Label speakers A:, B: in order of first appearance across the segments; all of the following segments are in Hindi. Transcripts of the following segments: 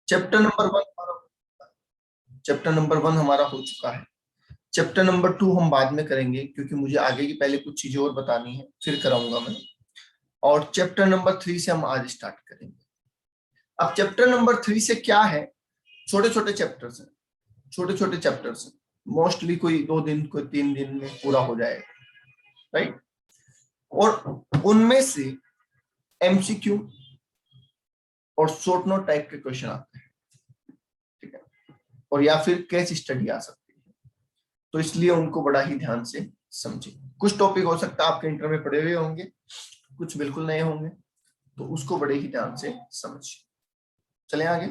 A: चैप्टर नंबर 1 हमारा हो चुका है। चैप्टर नंबर 2 हम बाद में करेंगे, क्योंकि मुझे आगे की पहले कुछ चीजें और बतानी है, फिर कराऊंगा मैं। और चैप्टर नंबर 3 से हम आज स्टार्ट करेंगे। अब चैप्टर नंबर 3 से क्या है, छोटे छोटे चैप्टर्स हैं, छोटे छोटे चैप्टर्स हैं, मोस्टली कोई 2 दिन कोई 3 दिन में पूरा हो जाएगा, राइट। और उनमें से एमसीक्यू और शॉर्ट नोट टाइप के क्वेश्चन आते हैं, ठीक है, और या फिर केस स्टडी आ सकती है। तो इसलिए उनको बड़ा ही ध्यान से समझें। कुछ टॉपिक हो सकता है आपके इंटर में पढ़े हुए होंगे, कुछ बिल्कुल नए होंगे, तो उसको बड़े ही ध्यान से समझिए। चलें आगे।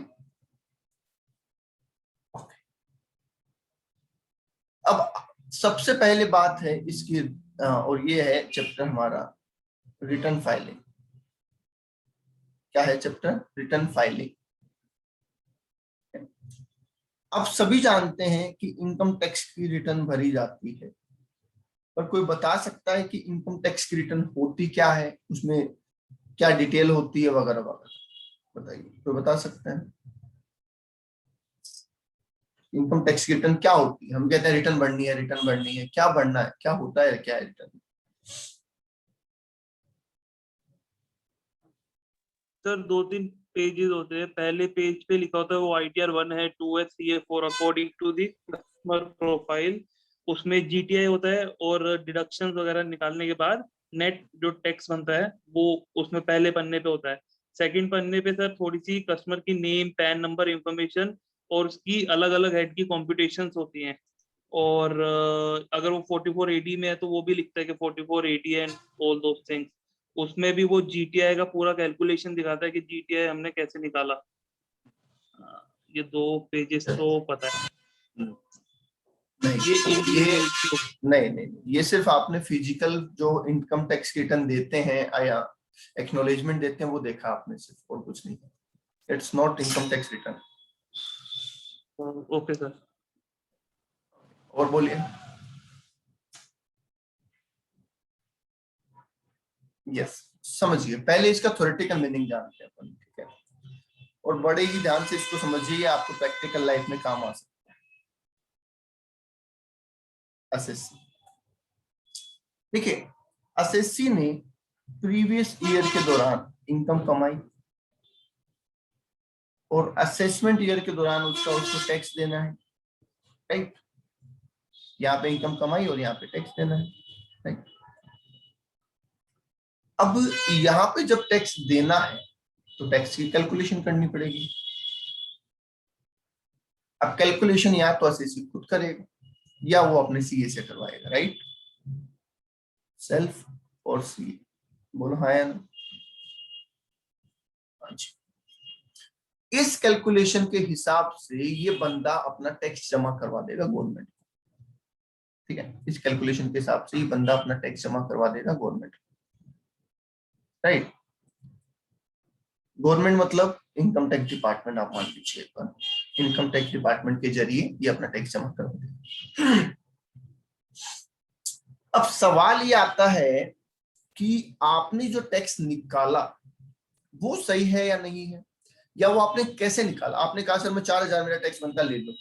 A: अब सबसे पहले बात है इसकी, और ये है चैप्टर हमारा रिटर्न फाइलिंग। क्या है चैप्टर? Return filing. अब सभी जानते हैं कि इनकम टैक्स की रिटर्न भरी जाती है, पर कोई बता सकता है कि इनकम टैक्स की रिटर्न होती क्या है, उसमें क्या डिटेल होती है वगैरह वगैरह? बताइए, कोई बता सकता है? इनकम टैक्स की रिटर्न क्या होती है? हम कहते हैं रिटर्न भरनी है, रिटर्न भरनी है, क्या भरना है, क्या होता है, क्या है रिटर्न?
B: सर 2-3 पेजेस होते हैं। पहले पेज पे लिखा होता है वो ITR 1 है, 2 है, 3 है, 4 according to the customer profile. उसमें GTI होता है और डिडक्शन वगैरह निकालने के बाद नेट जो टैक्स बनता है वो उसमें पहले पन्ने पे होता है। सेकंड पन्ने पे सर थोड़ी सी कस्टमर की नेम, पैन नंबर इंफॉर्मेशन और उसकी अलग अलग हेड की कॉम्पिटिशन्स होती हैं। और अगर वो 4480 में है तो वो भी लिखता है कि 4480 एंड ऑल दोस थिंग्स। उसमें भी वो GTI का पूरा कैलकुलेशन दिखाता है कि GTI हमने कैसे निकाला। ये 2 पेजेस तो पता है।
A: नहीं,
B: ये इंडिविजुअल की
A: नहीं नहीं, ये सिर्फ आपने फिजिकल जो इनकम टैक्स की रिटर्न देते हैं या एक्नॉलेजमेंट देते हैं वो देखा आपने, सिर्फ, और कुछ नहीं। It's not income tax return.
B: Okay sir.
A: और बोलिए। यस, समझिए। पहले इसका थ्योरेटिकल मीनिंग जानते हैं अपन, ठीक है, और बड़े ही ध्यान से इसको समझिए, आपको प्रैक्टिकल लाइफ में काम आ सकता है। एसएससी, देखिए, एसएससी ने प्रीवियस ईयर के दौरान इनकम कमाई और असेसमेंट ईयर के दौरान उसको टैक्स देना है, राइट। यहाँ पे इनकम कमाई और यहाँ पे टैक्स देना है, राइट। अब यहाँ पे जब टैक्स देना है तो टैक्स की कैलकुलेशन करनी पड़ेगी। अब कैलकुलेशन या तो एसएससी खुद करेगा या वो अपने सीए से करवाएगा, राइट। सेल्फ और सीए, बोलो हाँ या ना? इस कैलकुलेशन के हिसाब से ये बंदा अपना टैक्स जमा करवा देगा गवर्नमेंट, ठीक है। इस कैलकुलेशन के हिसाब से ये बंदा अपना टैक्स जमा करवा देगा गवर्नमेंट, राइट। गवर्नमेंट मतलब इनकम टैक्स डिपार्टमेंट, आप मान लीजिए, इनकम टैक्स डिपार्टमेंट के जरिए ये अपना टैक्स जमा करवा देगा। अब सवाल ये आता है कि आपने जो टैक्स निकाला वो सही है या नहीं है, या वो आपने कैसे निकाला। आपने कहा सर मैं 4000 मेरा टैक्स बनता, ले लो।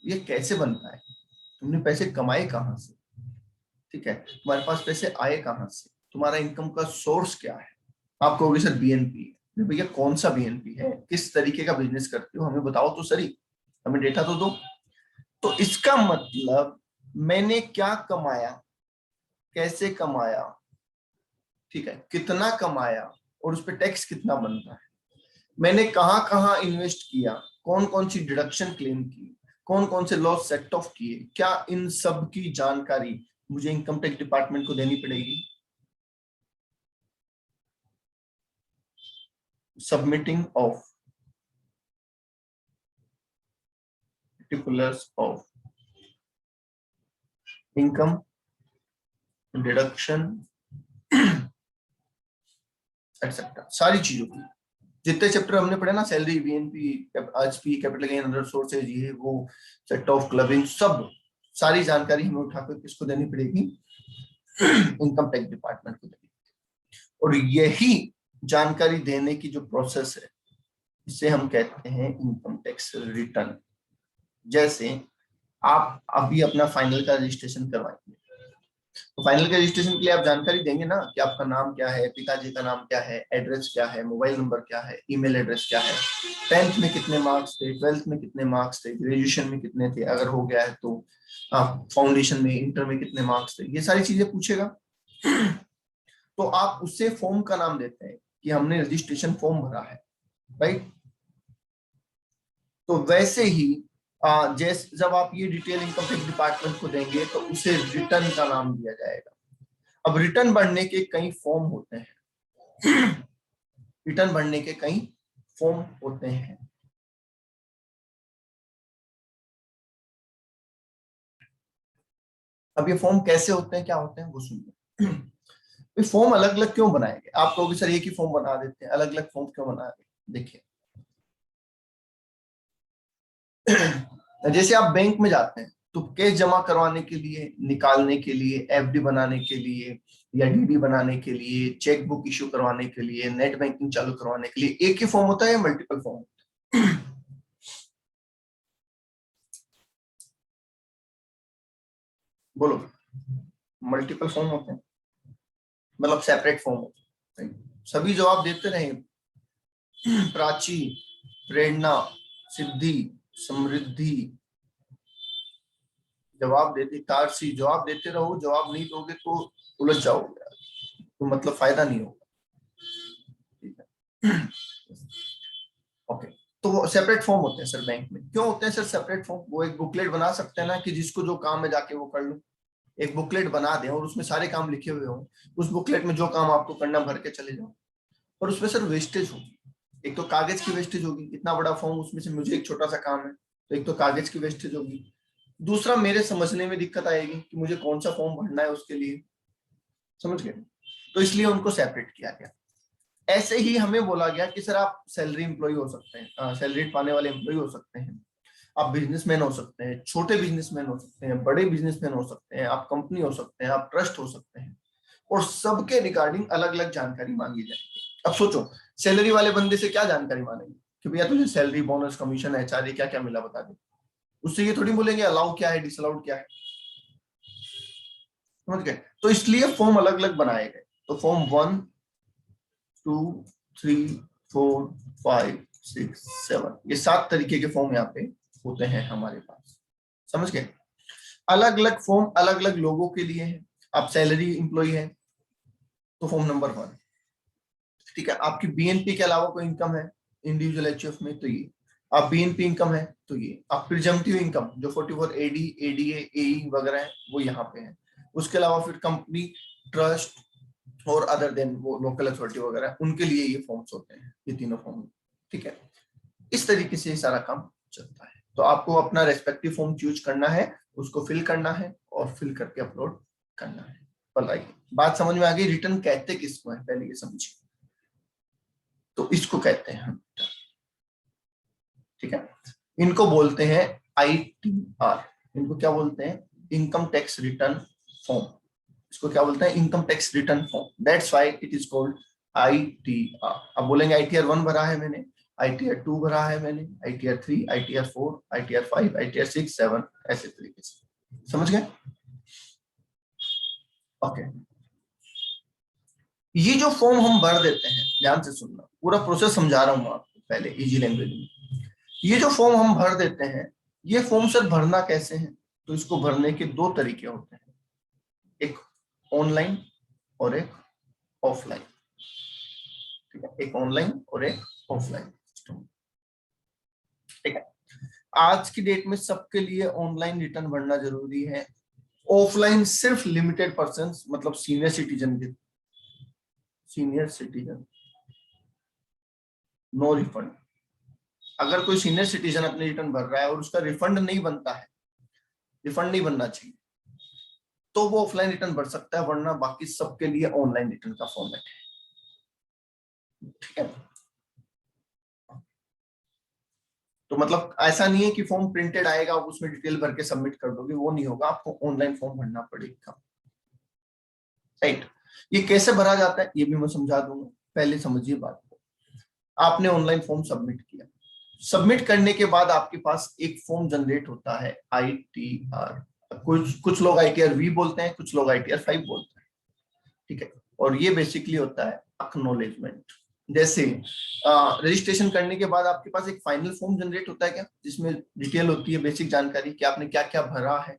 A: ये कैसे बनता है? तुमने पैसे कमाए कहां से, ठीक है, तुम्हारे पास पैसे आए कहां से, तुम्हारा इनकम का सोर्स क्या है? आप कहोगे सर बीएनपी है। भैया कौन सा बीएनपी है, किस तरीके का बिजनेस करते हो, हमें बताओ तो सही, हमें डेटा तो दो। तो इसका मतलब मैंने क्या कमाया, कैसे कमाया, ठीक है, कितना कमाया और उस पर टैक्स कितना बनता है, मैंने कहां कहां इन्वेस्ट किया, कौन कौन सी डिडक्शन क्लेम की, कौन कौन से लॉस सेट ऑफ किए, क्या इन सब की जानकारी मुझे इनकम टैक्स डिपार्टमेंट को देनी पड़ेगी। Submitting of particulars of income, deduction etcetera, सारी चीजों की। जितने चैप्टर हमने पढ़े ना, salary, BNP, HP, capital gain, other sources, ये वो, सेट ऑफ क्लबिंग, सब सारी जानकारी हमें उठाकर किसको देनी पड़ेगी? इनकम टैक्स डिपार्टमेंट को देनी। और यही जानकारी देने की जो प्रोसेस है इसे हम कहते हैं इनकम टैक्स रिटर्न। जैसे आप अभी अपना फाइनल का रजिस्ट्रेशन करवाएंगे, तो फाइनल के रजिस्ट्रेशन के लिए आप जानकारी देंगे ना कि आपका नाम क्या है, पिताजी का नाम क्या है, एड्रेस क्या है, मोबाइल नंबर क्या है, ईमेल एड्रेस क्या है, 10th में कितने मार्क्स थे, 12th में कितने मार्क्स थे, ग्रेजुएशन में कितने थे, अगर हो गया है तो फाउंडेशन में, इंटर में कितने मार्क्स थे, ये सारी चीजें पूछेगा। तो आप उससे फॉर्म का नाम देते हैं कि हमने रजिस्ट्रेशन फॉर्म भरा है, राइट। तो वैसे ही जैसे जब आप ये डिटेल इनकम टैक्स डिपार्टमेंट को देंगे तो उसे रिटर्न का नाम दिया जाएगा। अब रिटर्न भरने के कई फॉर्म होते हैं। रिटर्न भरने के कई फॉर्म होते हैं। अब ये फॉर्म कैसे होते हैं, क्या होते हैं, वो सुनिए। फॉर्म अलग अलग क्यों बनाए गए? आप कहोगे सर एक ही फॉर्म बना देते हैं, अलग अलग फॉर्म क्यों बना रहे? देखिए, जैसे आप बैंक में जाते हैं तो कैश जमा करवाने के लिए, निकालने के लिए, एफडी बनाने के लिए या डीडी बनाने के लिए, चेक बुक इश्यू करवाने के लिए, नेट बैंकिंग चालू करवाने के लिए एक ही फॉर्म होता है या मल्टीपल फॉर्म होता है? बोलो। मल्टीपल फॉर्म होते हैं, मतलब सेपरेट फॉर्म होते हैं। सभी जवाब देते रहे, प्राची, प्रेरणा, सिद्धि, समृद्धि, जवाब देते, तारसी, जवाब देते रहो, जवाब नहीं दोगे तो उलझ जाओगे, तो मतलब फायदा नहीं होगा। ठीक है, ओके। तो वो सेपरेट फॉर्म होते हैं सर बैंक में। क्यों होते हैं सर सेपरेट फॉर्म? वो एक बुकलेट बना सकते हैं ना कि जिसको जो काम है जाके वो कर लो। एक बुकलेट बना दें और उसमें सारे काम लिखे हुए हों, उस बुकलेट में जो काम आपको करना भर के चले जाओ। और उसमें सर वेस्टेज होगी, एक तो कागज की वेस्टेज होगी, इतना बड़ा फॉर्म उसमें से मुझे एक छोटा सा काम है, तो एक तो कागज की वेस्टेज होगी, दूसरा मेरे समझने में दिक्कत आएगी कि मुझे कौन सा फॉर्म भरना है उसके लिए, समझ गए? तो इसलिए उनको सेपरेट किया गया। ऐसे ही हमें बोला गया कि सर आप सैलरी एम्प्लॉय हो सकते हैं, सैलरी पाने वाले एम्प्लॉय हो सकते हैं, आप बिजनेसमैन हो सकते हैं, छोटे बिजनेसमैन हो सकते हैं, बड़े बिजनेसमैन हो सकते हैं, आप कंपनी हो सकते हैं, आप ट्रस्ट हो सकते हैं, और सबके रिगार्डिंग अलग अलग जानकारी मांगी जाएगी। अब सोचो, सैलरी वाले बंदे से क्या जानकारी मांगेंगे कि भैया तुझे सैलरी, बोनस, कमीशन, एचआरए क्या क्या मिला बता दे। उससे ये थोड़ी बोलेंगे अलाउ क्या है, डिसअलाउड क्या है, समझ गए? तो इसलिए फॉर्म अलग अलग बनाए गए। तो फॉर्म 1, 2, 3, 4, 5, 6, 7, ये 7 तरीके के फॉर्म यहाँ पे होते हैं हमारे पास, समझ गए? अलग अलग फॉर्म अलग अलग लोगों के लिए है। आप सैलरी इंप्लॉय है तो फॉर्म नंबर 1, ठीक है। आपकी बीएनपी के अलावा कोई इनकम है इंडिविजुअल एचयूएफ में तो ये, आप बीएनपी इनकम है तो ये, आप प्रिजम्पटिव इनकम जो 44 एडी, एडीए, एई वगैरह है वो यहाँ पे है। उसके अलावा फिर कंपनी, ट्रस्ट और अदर देन वो लोकल अथॉरिटी वगैरह, उनके लिए ये फॉर्म्स होते हैं, ये तीनों फॉर्म, ठीक है। इस तरीके से सारा काम चलता है। तो आपको अपना रेस्पेक्टिव फॉर्म चूज करना है, उसको फिल करना है और फिल करके अपलोड करना है। बताइए, बात समझ में आ गई? रिटर्न कहते किसको है पहले ये समझिए। तो इसको कहते हैं हम, ठीक है। इनको बोलते हैं आईटीआर। इनको क्या बोलते हैं? Income tax return form. इसको क्या बोलते हैं? Income tax return form. That's why it is called ITR. अब बोलेंगे आईटीआर 1 भरा है मैंने, आईटीआर 2 भरा है मैंने, आईटीआर 3, आईटीआर 4, आईटीआर 5, आईटीआर 6, 7, ऐसे तरीके से, समझ गए? ओके। ये जो फॉर्म हम भर देते हैं, ध्यान से सुनना, पूरा प्रोसेस समझा रहा हूं आपको पहले इजी लैंग्वेज में। ये जो फॉर्म हम भर देते हैं, ये फॉर्म सर भरना कैसे है? तो इसको भरने के 2 तरीके होते हैं, एक ऑनलाइन और एक ऑफलाइन, ठीक है। एक ऑनलाइन और एक ऑफलाइन सिस्टम, ठीक है। आज की डेट में सबके लिए ऑनलाइन रिटर्न भरना जरूरी है। ऑफलाइन सिर्फ लिमिटेड पर्सन, मतलब सीनियर सिटीजन के, सीनियर सिटीजन, नो रिफंड। अगर कोई सीनियर सिटीजन अपने रिटर्न भर रहा है और उसका रिफंड नहीं बनता है, रिफंड नहीं बनना चाहिए, तो वो ऑफलाइन रिटर्न भर सकता है, वरना बाकी सबके लिए ऑनलाइन रिटर्न का फॉर्मेट है, ठीक है। तो मतलब ऐसा नहीं है कि फॉर्म प्रिंटेड आएगा आप उसमें डिटेल भर के सबमिट कर दोगे, वो नहीं होगा, आपको ऑनलाइन फॉर्म भरना पड़ेगा, राइट। ये कैसे भरा जाता है ये भी मैं समझा दूंगा, पहले समझिए बात को। आपने ऑनलाइन फॉर्म सबमिट किया, सबमिट करने के बाद आपके पास एक फॉर्म जनरेट होता है ITR, कुछ लोग ITR V बोलते हैं, कुछ लोग ITR 5 बोलते हैं, ठीक है। और ये बेसिकली होता है एक्नॉलेजमेंट। जैसे रजिस्ट्रेशन करने के बाद आपके पास एक फाइनल फॉर्म जनरेट होता है क्या, जिसमें डिटेल होती है, बेसिक जानकारी कि आपने क्या क्या भरा है।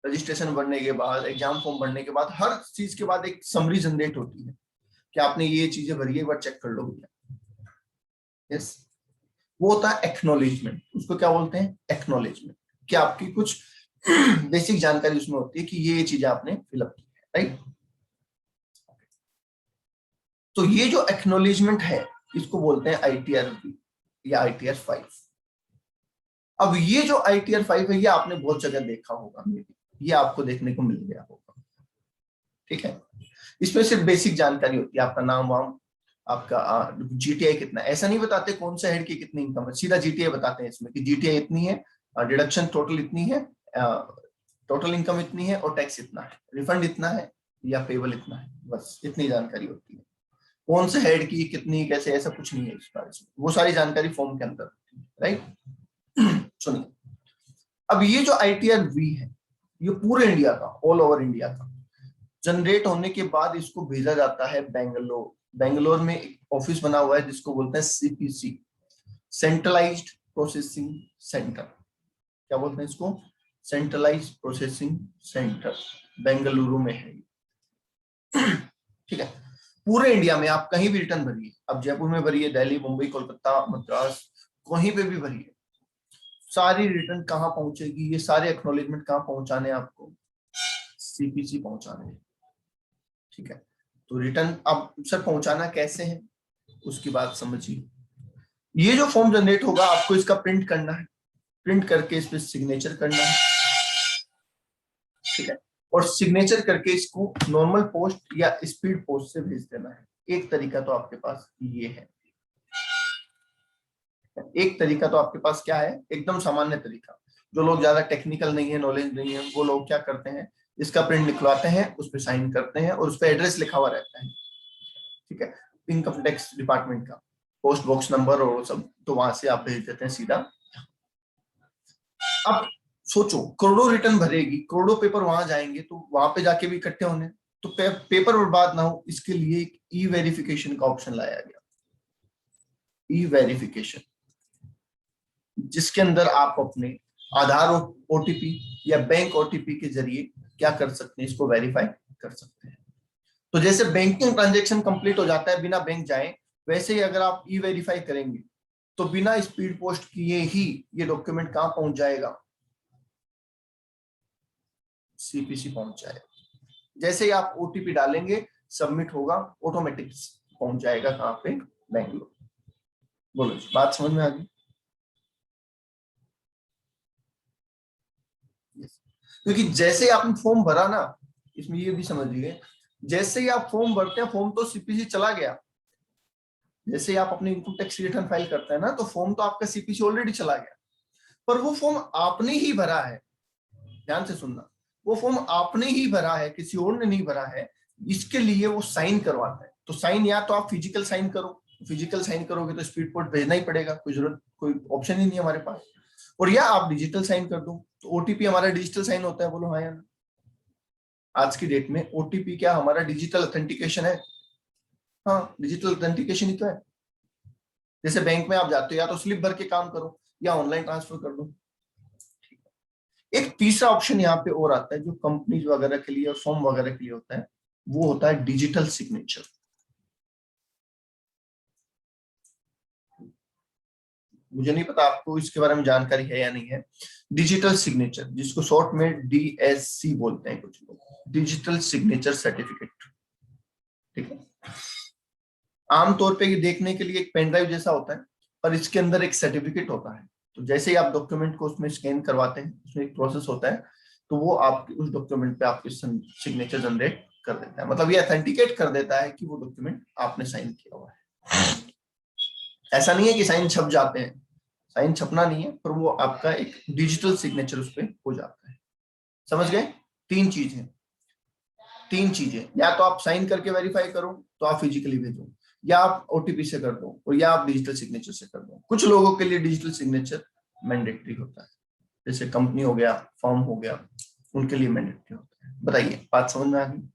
A: रजिस्ट्रेशन भरने के बाद, एग्जाम फॉर्म भरने के बाद, हर चीज के बाद एक समरी जनरेट होती है कि आपने ये चीजें भरी है, एक बार चेक कर लो भैया। यस, वो होता है एक्नॉलेजमेंट। उसको क्या बोलते हैं? एक्नॉलेजमेंट। कि आपकी कुछ बेसिक जानकारी उसमें होती है कि ये चीजें आपने फिलअप की है, राइट। तो ये जो एक्नॉलेजमेंट है इसको बोलते हैं ITR V या ITR 5। अब ये जो ITR 5 है ये आपने बहुत जगह देखा होगा, ये आपको देखने को मिल गया होगा, ठीक है। इसमें सिर्फ बेसिक जानकारी होती है, आपका नाम वाम, आपका GTI कितना। ऐसा नहीं बताते कौन सा हेड की कितनी इनकम है, सीधा GTI बताते हैं इसमें कि GTI इतनी है, डिडक्शन टोटल इतनी है, टोटल इनकम इतनी है और टैक्स इतना है, रिफंड इतना है या पेबल इतना है, बस इतनी जानकारी होती है। कौन से हेड की कितनी कैसे, ऐसा कुछ नहीं है इस बारे में, वो सारी जानकारी फॉर्म के अंदर होती है, राइट। सुनिए, अब ये जो ITR V है ये पूरे इंडिया का, ऑल ओवर इंडिया का जनरेट होने के बाद इसको भेजा जाता है बेंगलोर। बेंगलोर में एक ऑफिस बना हुआ है जिसको बोलते हैं CPC, सेंट्रलाइज्ड प्रोसेसिंग सेंटर। क्या बोलते हैं इसको? सेंट्रलाइज्ड प्रोसेसिंग सेंटर, बेंगलुरु में है, ठीक है। पूरे इंडिया में आप कहीं भी रिटर्न भरिए, अब जयपुर में भरिए, दिल्ली, मुंबई, कोलकाता, मद्रास, कहीं पे भी भरिए, सारी रिटर्न कहाँ पहुंचेगी, ये सारे एक्नॉलेजमेंट कहाँ पहुंचाने आपको? CPC पहुंचाने, ठीक है। तो रिटर्न अब सर पहुंचाना कैसे है उसकी बात समझिए। ये जो फॉर्म जनरेट होगा आपको इसका प्रिंट करना है, प्रिंट करके इस पे सिग्नेचर करना है, ठीक है। और सिग्नेचर करके इसको नॉर्मल पोस्ट या स्पीड पोस्ट से भेज देना है। एक तरीका तो आपके पास ये है, एक तरीका तो आपके पास क्या है, एकदम सामान्य तरीका। जो लोग ज्यादा टेक्निकल नहीं है, नॉलेज नहीं है, वो लोग क्या करते हैं, इसका प्रिंट निकलवाते हैं, उस पर साइन करते हैं और उस पर एड्रेस लिखा हुआ रहता है, ठीक है, इनकम टैक्स डिपार्टमेंट का पोस्ट बॉक्स नंबर और सब, तो वहां से आप भेज देते हैं सीधा। अब सोचो, करोड़ों रिटर्न भरेगी, करोड़ों पेपर वहां जाएंगे, तो वहां पे जाके भी इकट्ठे होने, तो पेपर बर्बाद ना हो इसके लिए एक E-वेरिफिकेशन का ऑप्शन लाया गया। E-वेरिफिकेशन, जिसके अंदर आप अपने आधार OTP या बैंक OTP के जरिए क्या कर सकते हैं, इसको वेरीफाई कर सकते हैं। तो जैसे बैंकिंग ट्रांजैक्शन कंप्लीट हो जाता है बिना बैंक जाए, वैसे ही अगर आप E-वेरीफाई करेंगे तो बिना स्पीड पोस्ट किए ही ये डॉक्यूमेंट कहां पहुंच जाएगा? CPC पहुंच जाएगा। जैसे ही आप OTP डालेंगे, सबमिट होगा, ऑटोमेटिक पहुंच जाएगा कहां पे? बेंगलोर। बोलो, बात समझ में आ गई? क्योंकि जैसे ही आपने फॉर्म भरा ना, इसमें ये भी समझिए, जैसे ही आप फॉर्म भरते हैं फॉर्म तो CPC चला गया। जैसे ही आप अपनी इनकम टैक्स रिटर्न फाइल करते हैं ना, तो फॉर्म तो आपका CPC ऑलरेडी चला गया, पर वो फॉर्म आपने ही भरा है। ध्यान से सुनना, वो फॉर्म आपने ही भरा है, किसी और ने नहीं भरा है। इसके लिए वो साइन करवाता है। तो साइन या तो आप फिजिकल साइन करो, फिजिकल साइन करोगे तो स्पीड पोस्ट भेजना ही पड़ेगा, कोई ऑप्शन ही नहीं है हमारे पास। और या आप डिजिटल साइन कर दो, तो OTP हमारा डिजिटल साइन होता है। बोलो हाँ या ना? आज की डेट में OTP क्या हमारा डिजिटल ऑथेंटिकेशन है? हाँ, डिजिटल ऑथेंटिकेशन ही तो है। जैसे बैंक में आप जाते हो, या तो स्लिप भर के काम करो या ऑनलाइन ट्रांसफर कर दो। एक तीसरा ऑप्शन यहाँ पे और आता है जो कंपनीज वगैरह के लिए और फर्म वगैरह के लिए होता है, वो होता है डिजिटल सिग्नेचर। मुझे नहीं पता आपको इसके बारे में जानकारी है या नहीं है। डिजिटल सिग्नेचर, जिसको शॉर्ट में DSC बोलते हैं कुछ लोग, डिजिटल सिग्नेचर सर्टिफिकेट, ठीक है। आमतौर पे ये देखने के लिए एक पेन ड्राइव जैसा होता है, पर इसके अंदर एक सर्टिफिकेट होता है। तो जैसे ही आप डॉक्यूमेंट को उसमें स्कैन करवाते हैं, उसमें एक प्रोसेस होता है, तो वो आपके उस डॉक्यूमेंट पे आपके सिग्नेचर जनरेट कर देता है। मतलब ये अथेंटिकेट कर देता है कि वो डॉक्यूमेंट आपने साइन किया हुआ है। ऐसा नहीं है कि साइन छप जाते हैं, साइन छपना नहीं है, पर वो आपका एक डिजिटल सिग्नेचर उस पर हो जाता है। समझ गए? तीन चीजें, या तो आप साइन करके वेरीफाई करो, तो आप फिजिकली भेजो, या आप ओटीपी से कर दो, और या आप डिजिटल सिग्नेचर से कर दो। कुछ लोगों के लिए डिजिटल सिग्नेचर मैंडेटरी होता है, जैसे कंपनी हो गया, फर्म हो गया, उनके लिए मैंडेटरी होता है। बताइए, बात समझ में आ गई?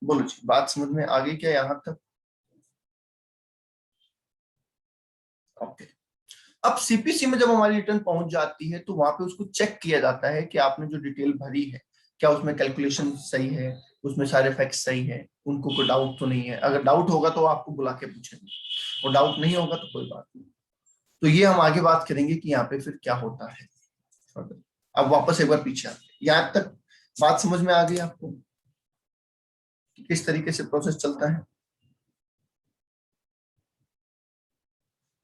A: बोलो जी, बात समझ में आ गई क्या यहाँ तक? ओके। अब सीपीसी में जब हमारी रिटर्न पहुंच जाती है तो वहां पे उसको चेक किया जाता है कि आपने जो डिटेल भरी है, क्या उसमें कैलकुलेशन सही है, उसमें सारे फैक्ट्स सही है, उनको कोई डाउट तो नहीं है। अगर डाउट होगा तो आपको बुला के पूछेंगे, और डाउट नहीं होगा तो कोई बात नहीं। तो ये हम आगे बात करेंगे कि यहाँ पे फिर क्या होता है। अब वापस एक बार पीछे आते हैं। यहाँ तक बात समझ में आ गई आपको कि किस तरीके से प्रोसेस चलता है?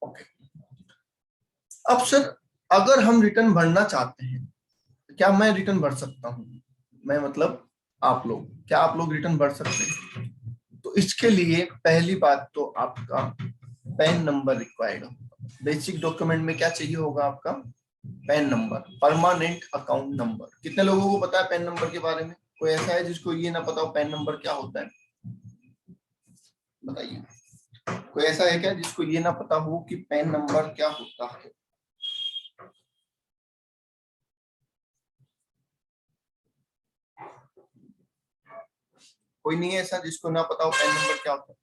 A: ओके। अब सर, अगर हम रिटर्न भरना चाहते हैं, क्या मैं रिटर्न भर सकता हूँ? मैं मतलब आप लोग, क्या आप लोग रिटर्न भर सकते हैं? तो इसके लिए पहली बात तो आपका पैन नंबर रिक्वायर्ड होगा। बेसिक डॉक्यूमेंट में क्या चाहिए होगा आपका? Pan number, permanent account number. कितने लोगों को पता है पैन नंबर के बारे में? कोई ऐसा है जिसको ये ना पता हो पैन नंबर क्या होता है? बताइए, कोई ऐसा है क्या जिसको ये ना पता हो कि पैन नंबर क्या होता है? कोई नहीं है ऐसा जिसको ना पता हो पैन नंबर क्या होता है?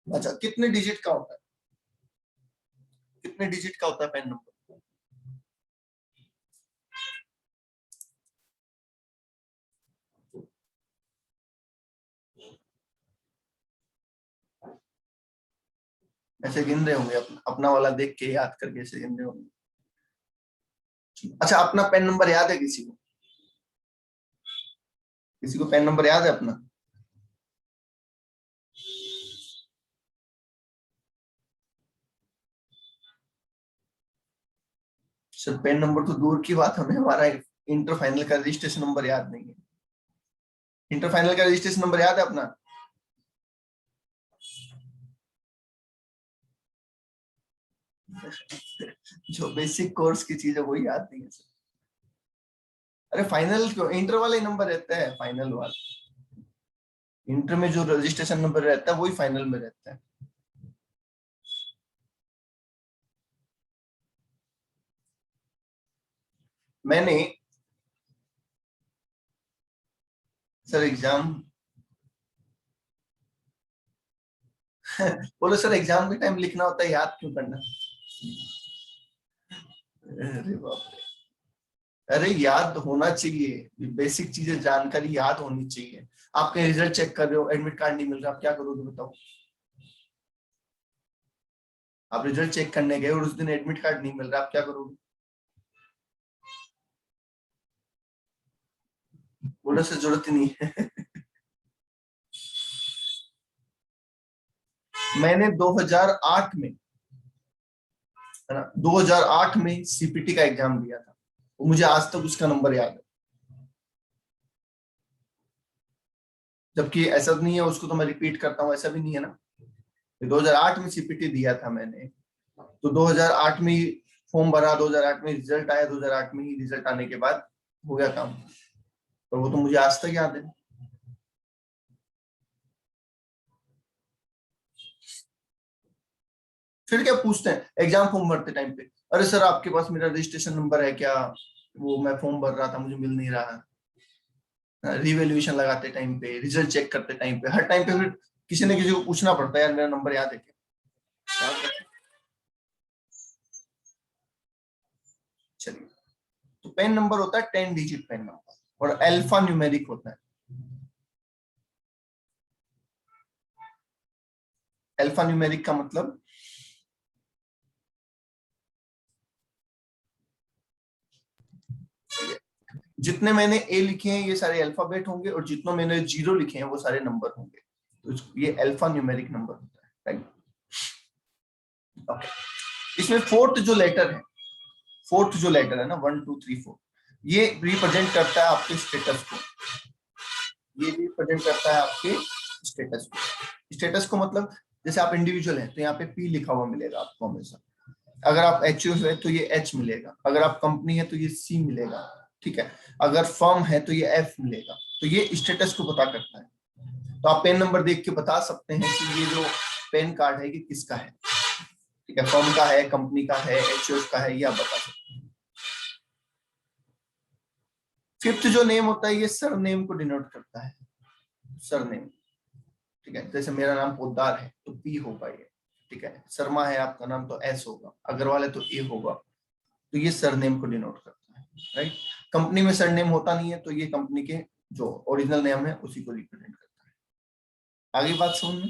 A: अच्छा, कितने डिजिट का होता है? कितने डिजिट का होता है पैन नंबर? ऐसे गिन रहे होंगे, अपना वाला देख के याद करके ऐसे गिन रहे होंगे। अच्छा, अपना पैन नंबर याद है किसी को? किसी को पैन नंबर याद है अपना? सर, पैन नंबर तो दूर की बात, हमें हमारा इंटर फाइनल का रजिस्ट्रेशन नंबर याद नहीं है। इंटर फाइनल का रजिस्ट्रेशन नंबर याद है अपना? जो बेसिक कोर्स की चीज है वही याद नहीं है सर। अरे फाइनल क्यों, इंटर वाले नंबर रहता है फाइनल वाला। इंटर में जो रजिस्ट्रेशन नंबर रहता है वही फाइनल में रहता है। मैंने सर एग्जाम बोलो सर, एग्जाम के टाइम लिखना होता है, याद क्यों करना? अरे बाप रे। अरे याद होना चाहिए, बेसिक चीजें जानकारी याद होनी चाहिए। आप कहीं रिजल्ट चेक कर रहे हो, एडमिट कार्ड नहीं मिल रहा, आप क्या करोगे बताओ? आप रिजल्ट चेक करने गए और उस दिन एडमिट कार्ड नहीं मिल रहा, आप क्या करोगे? बोलने से जरूरत ही नहीं है। मैंने 2008 में, है ना, 2008 में सीपीटी का एग्जाम दिया था, वो मुझे आज तक उसका नंबर याद है। जबकि ऐसा नहीं है उसको तो मैं रिपीट करता हूँ, ऐसा भी नहीं है ना। 2008 में सीपीटी दिया था मैंने, तो 2008 में ही फॉर्म भरा, 2008 में रिजल्ट आया, 2008 में ही रिजल्ट आने के बाद हो गया काम। तो वो तो मुझे आज तक याद है। फिर क्या पूछते हैं एग्जाम फॉर्म भरते टाइम पे? अरे सर, आपके पास मेरा रजिस्ट्रेशन नंबर है क्या? वो मैं फॉर्म भर रहा था, मुझे मिल नहीं रहा। रिवैल्यूएशन लगाते टाइम पे, रिजल्ट चेक करते टाइम पे, हर टाइम पे फिर किसी न किसी को पूछना पड़ता है, यार मेरा नंबर याद है क्या? चलिए, तो पेन नंबर होता है 10 डिजिट पेन नंबर, और अल्फा न्यूमेरिक होता है। अल्फा न्यूमेरिक का मतलब, जितने मैंने ए लिखे हैं ये सारे अल्फाबेट होंगे, और जितने मैंने जीरो लिखे हैं वो सारे नंबर होंगे। तो ये अल्फा न्यूमेरिक नंबर होता है, राइट? ओके। इसमें फोर्थ जो लेटर है, फोर्थ जो लेटर है ना, 1 2 3 4, ये रिप्रेजेंट करता है आपके स्टेटस को। ये रिप्रेजेंट करता है आपके स्टेटस को। स्टेटस को मतलब, जैसे आप इंडिविजुअल हैं तो यहाँ पे पी लिखा हुआ मिलेगा आपको हमेशा। अगर आप एच है तो ये एच मिलेगा, अगर आप कंपनी है तो ये सी मिलेगा। ठीक है, अगर फर्म है तो ये एफ मिलेगा। तो ये स्टेटस को पता करता है। तो आप पेन नंबर देख के बता सकते हैं कि ये जो पेन कार्ड है कि किसका है, ठीक है, फर्म का है, कंपनी का है, एचयूएफ का है, ये आप बता सकते हैं। फिफ्थ जो नेम होता है ये सर नेम को डिनोट करता है, सर नेम, ठीक है, जैसे मेरा नाम पोद्दार है तो पी होगा ये, ठीक है, शर्मा है आपका नाम तो एस होगा, अग्रवाल है तो ए होगा। तो ये सरनेम को डिनोट करता है, राइट। कंपनी में सरनेम होता नहीं है तो ये कंपनी के जो ओरिजिनल नेम है उसी को रिप्रेजेंट करता है। आगे बात समझ में?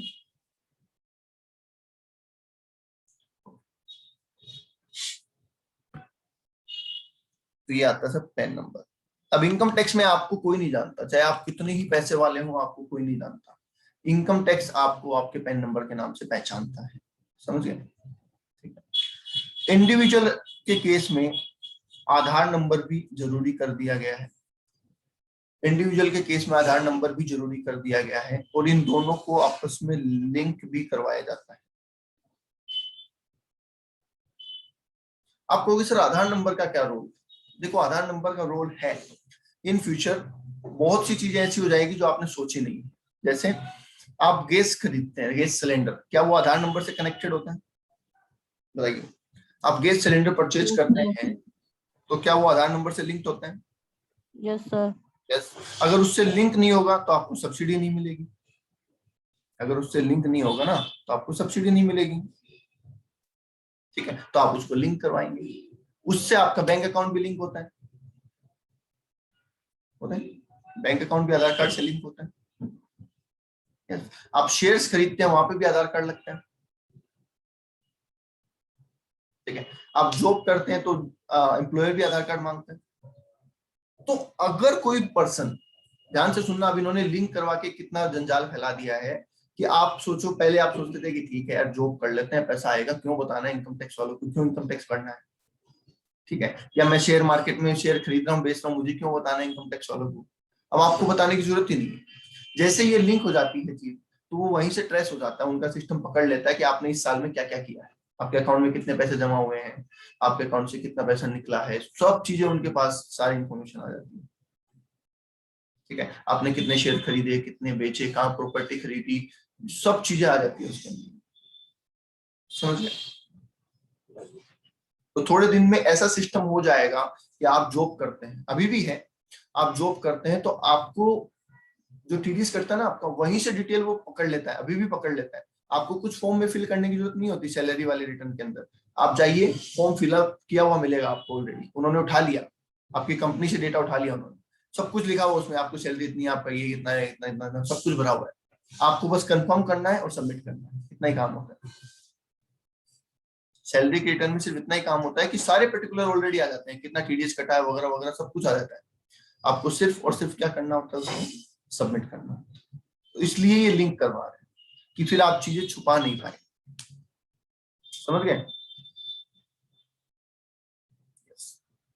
A: तो ये आता है सब पैन नंबर। अब इनकम टैक्स में आपको कोई नहीं जानता, चाहे आप कितने ही पैसे वाले हो, आपको कोई नहीं जानता। इनकम टैक्स आपको आपके पैन नंबर के नाम से पहचानता है, समझ गए? ठीक है। इंडिविजुअल के केस में आधार नंबर भी जरूरी कर दिया गया है, इंडिविजुअल के केस में आधार नंबर भी जरूरी कर दिया गया है, और इन दोनों को आपस में लिंक भी करवाया जाता है। आप कहोगे सर आधार नंबर का क्या रोल? देखो आधार नंबर का रोल है, इन फ्यूचर बहुत सी चीजें ऐसी हो जाएगी जो आपने सोची नहीं। जैसे आप गैस खरीदते हैं, गैस सिलेंडर, क्या वो आधार नंबर से कनेक्टेड होता है? बताइए। आप गैस सिलेंडर परचेज करते हैं तो क्या वो आधार नंबर से लिंक होता है?
C: Yes sir.
A: यस। अगर उससे लिंक नहीं होगा तो आपको सब्सिडी नहीं मिलेगी। अगर उससे लिंक नहीं होगा ना तो आपको सब्सिडी नहीं मिलेगी, ठीक है, तो आप उसको लिंक करवाएंगे। उससे आपका बैंक अकाउंट भी लिंक होता है, बैंक अकाउंट भी आधार कार्ड से लिंक होता है। yes. आप शेयर्स खरीदते हैं, वहां पे भी आधार कार्ड लगता है, ठीक है। आप जॉब करते हैं तो एम्प्लॉयर भी आधार कार्ड मांगता है। तो अगर कोई पर्सन, ध्यान से सुनना, अब इन्होंने लिंक करवा के कितना जंजाल फैला दिया है कि आप सोचो, पहले आप सोचते थे कि ठीक है यार जॉब कर लेते हैं, पैसा आएगा, क्यों बताना है इनकम टैक्स वालों को, क्यों इनकम टैक्स भरना है, ठीक है, या मैं शेयर मार्केट में शेयर खरीद रहा हूँ, बेच रहा हूँ, मुझे क्यों बताना है इनकम टैक्स वालों को। अब आपको बताने की जरूरत ही नहीं है। जैसे ये लिंक हो जाती है चीज तो वो वहीं से ट्रेस हो जाता है, उनका सिस्टम पकड़ लेता है कि आपने इस साल में क्या क्या किया है, आपके अकाउंट में कितने पैसे जमा हुए हैं, आपके अकाउंट से कितना पैसा निकला है, सब चीजें उनके पास सारी इंफॉर्मेशन आ जाती है, ठीक है। आपने कितने शेयर खरीदे, कितने बेचे, कहाँ प्रॉपर्टी खरीदी, सब चीजें आ जाती है उसके अंदर, समझ गए? तो थोड़े दिन में ऐसा सिस्टम हो जाएगा कि आप जॉब करते हैं, अभी भी है, आप जॉब करते हैं तो आपको जो टीडीएस करता है ना आपका, वहीं से डिटेल वो पकड़ लेता है, अभी भी पकड़ लेता है। आपको कुछ फॉर्म में फिल करने की जरूरत नहीं होती सैलरी वाले रिटर्न के अंदर, आप जाइए फॉर्म फिलअप किया हुआ मिलेगा आपको ऑलरेडी, उन्होंने उठा लिया, आपकी कंपनी से डेटा उठा लिया उन्होंने, सब कुछ लिखा हुआ उसमें, आपको सैलरी इतनी, आपका ये इतना है, इतना इतना, सब कुछ भरा हुआ है, आपको बस कंफर्म करना है और सबमिट करना है, इतना ही काम होता है। सैलरी के रिटर्न में सिर्फ इतना ही काम होता है कि सारे पर्टिकुलर ऑलरेडी आ जाते हैं, कितना टीडीएस कटा है वगैरह वगैरह सब कुछ आ जाता है, आपको सिर्फ और सिर्फ क्या करना होता है, उसको सबमिट करना होता है। तो इसलिए ये लिंक करवा रहे हैं कि फिर आप चीजें छुपा नहीं पाए, समझ गए?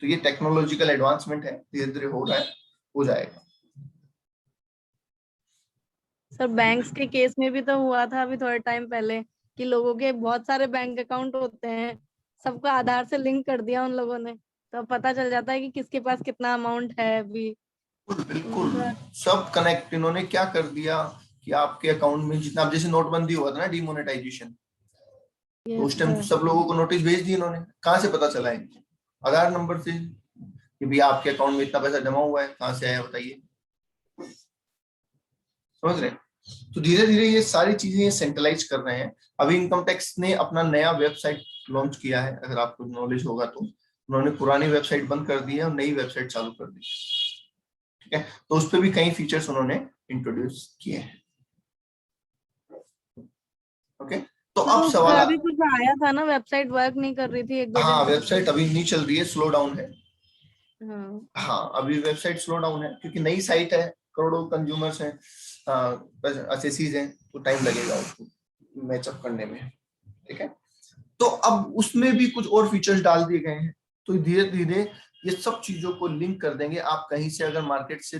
A: तो ये टेक्नोलॉजिकल एडवांसमेंट है, धीरे धीरे हो रहा है, हो जाएगा।
C: सर बैंक्स के केस में भी तो हुआ था अभी थोड़े टाइम पहले कि लोगों के बहुत सारे बैंक अकाउंट होते हैं, सबको आधार से लिंक कर दिया उन लोगों ने, तो पता चल जाता है कि किसके पास कितना अमाउंट है अभी।
A: बिल्कुल सब कनेक्ट, इन्होंने क्या कर दिया कि आपके अकाउंट में जितना, जैसे नोटबंदी हुआ था ना, डिमोनेटाइजेशन, तो उस टाइम सब लोगों को नोटिस भेज दी इन्होंने, कहाँ से पता चला है? आधार नंबर से, कि भैया आपके अकाउंट में इतना पैसा जमा हुआ है, कहाँ से आया बताइए, समझ रहे हैं? तो धीरे धीरे ये सारी चीजें सेंट्रलाइज कर रहे हैं। अभी इनकम टैक्स ने अपना नया वेबसाइट लॉन्च किया है, अगर आपको नॉलेज होगा तो, उन्होंने पुरानी वेबसाइट बंद कर दी है और नई वेबसाइट चालू कर दी है, ठीक है, तो उस पर भी कई फीचर्स उन्होंने इंट्रोड्यूस किए हैं। ओके, तो अब सवाल,
C: अभी कुछ आया था ना, वेबसाइट वर्क नहीं कर रही थी एक दो दिन
A: हाँ
C: से।
A: वेबसाइट अभी नहीं चल रही है, स्लो डाउन है।
C: हाँ
A: हाँ अभी वेबसाइट स्लो डाउन है क्योंकि नई साइट है, करोड़ों कंज्यूमर्स हैं, असेसीज हैं, तो टाइम लगेगा उसको मैचअप करने में, ठीक है। तो अब उसमें भी कुछ और फीचर्स डाल दिए गए हैं, तो धीरे धीरे ये सब चीजों को लिंक कर देंगे। आप कहीं से अगर मार्केट से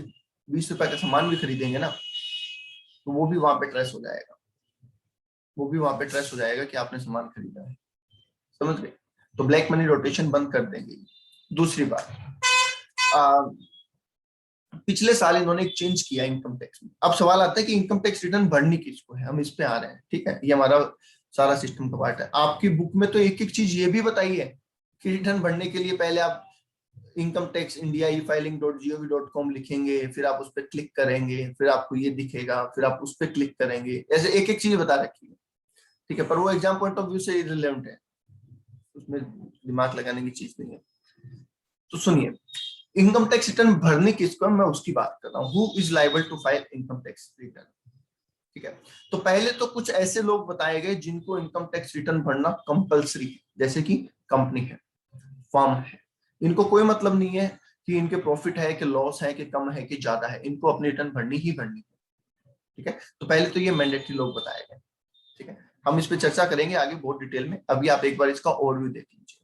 A: 20 रुपए का सामान भी खरीदेंगे ना, तो वो भी वहां पे ट्रेस हो जाएगा, वो भी वहां पे ट्रेस हो जाएगा कि आपने सामान खरीदा है, समझ गए? तो ब्लैक मनी रोटेशन बंद कर देंगे। दूसरी बात, पिछले साल इन्होंने एक चेंज किया इनकम टैक्स में। अब सवाल आता है कि इनकम टैक्स रिटर्न भरनी किसको है, हम इस पे आ रहे हैं, ठीक है, ये हमारा सारा सिस्टम का पार्ट है। आपकी बुक में तो एक एक चीज ये भी बताई है कि रिटर्न भरने के लिए पहले आप इनकम टैक्स इंडिया e-filing.gov.com लिखेंगे, फिर आप उस पर क्लिक करेंगे, फिर आपको ये दिखेगा, फिर आप उस पर क्लिक करेंगे, ऐसे एक एक चीज बता रखी है, ठीक है, पर वो एग्जाम पॉइंट ऑफ व्यू से इररिलेवेंट है, उसमें दिमाग लगाने की चीज नहीं है। तो सुनिए, इनकम टैक्स रिटर्न भरने किसको, मैं उसकी बात कर रहा हूँ। Who is liable to file income tax return, ठीक है। तो पहले तो कुछ ऐसे लोग बताए गए जिनको इनकम टैक्स रिटर्न भरना कंपलसरी है, जैसे कि कंपनी है, फर्म है, इनको कोई मतलब नहीं है कि इनके प्रॉफिट है कि लॉस है कि कम है कि ज्यादा है, इनको अपनी रिटर्न भरनी ही भरनी है, ठीक है। तो पहले तो ये मैंडेटरी लोग बताए गए, ठीक है, हम इस पे चर्चा करेंगे आगे बहुत डिटेल में, अभी आप एक बार इसका ओवरव्यू देख लीजिए।